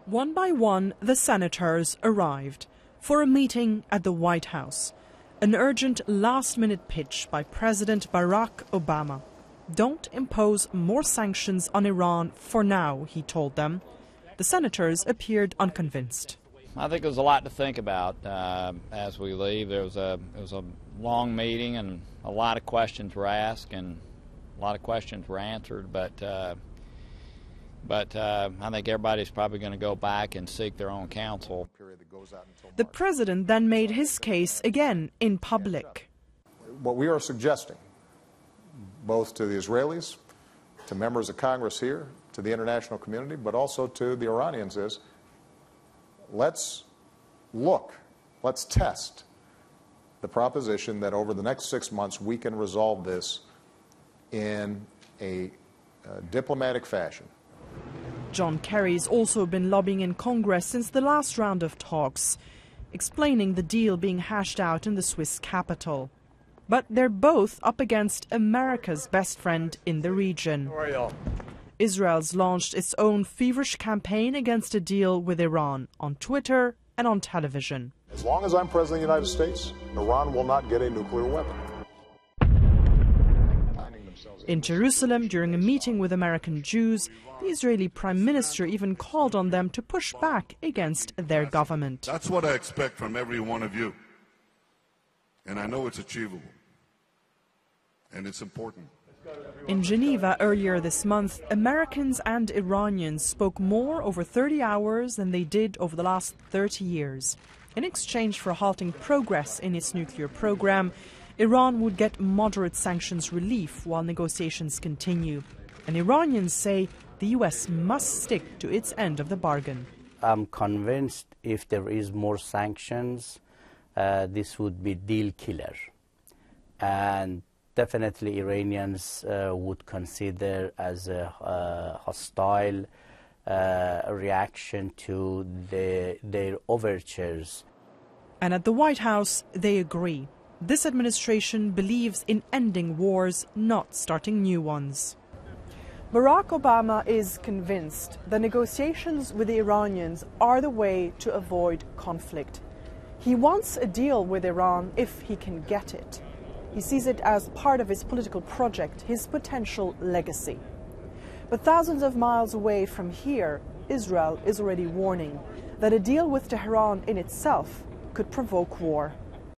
One by one, the senators arrived for a meeting at the White House. An urgent last-minute pitch by President Barack Obama. Don't impose more sanctions on Iran for now, he told them. The senators appeared unconvinced. I think there's a lot to think about as we leave. It was a long meeting and a lot of questions were asked and a lot of questions were answered, but I think everybody's probably going to go back and seek their own counsel. The president then made his case again in public. What we are suggesting, both to the Israelis, to members of Congress here, to the international community, but also to the Iranians is, let's test the proposition that over the next 6 months we can resolve this in a diplomatic fashion. John Kerry's also been lobbying in Congress since the last round of talks, explaining the deal being hashed out in the Swiss capital. But they're both up against America's best friend in the region. Israel's launched its own feverish campaign against a deal with Iran on Twitter and on television. As long as I'm President of the United States, Iran will not get a nuclear weapon. In Jerusalem, during a meeting with American Jews, the Israeli Prime Minister even called on them to push back against their government. That's what I expect from every one of you. And I know it's achievable. And it's important. In Geneva earlier this month, Americans and Iranians spoke more over 30 hours than they did over the last 30 years. In exchange for halting progress in its nuclear program, Iran would get moderate sanctions relief while negotiations continue. And Iranians say the U.S. must stick to its end of the bargain. I'm convinced if there is more sanctions, this would be deal killer. And definitely Iranians would consider as a hostile reaction to their overtures. And at the White House, they agree. This administration believes in ending wars, not starting new ones. Barack Obama is convinced the negotiations with the Iranians are the way to avoid conflict. He wants a deal with Iran if he can get it. He sees it as part of his political project, his potential legacy. But thousands of miles away from here, Israel is already warning that a deal with Tehran in itself could provoke war.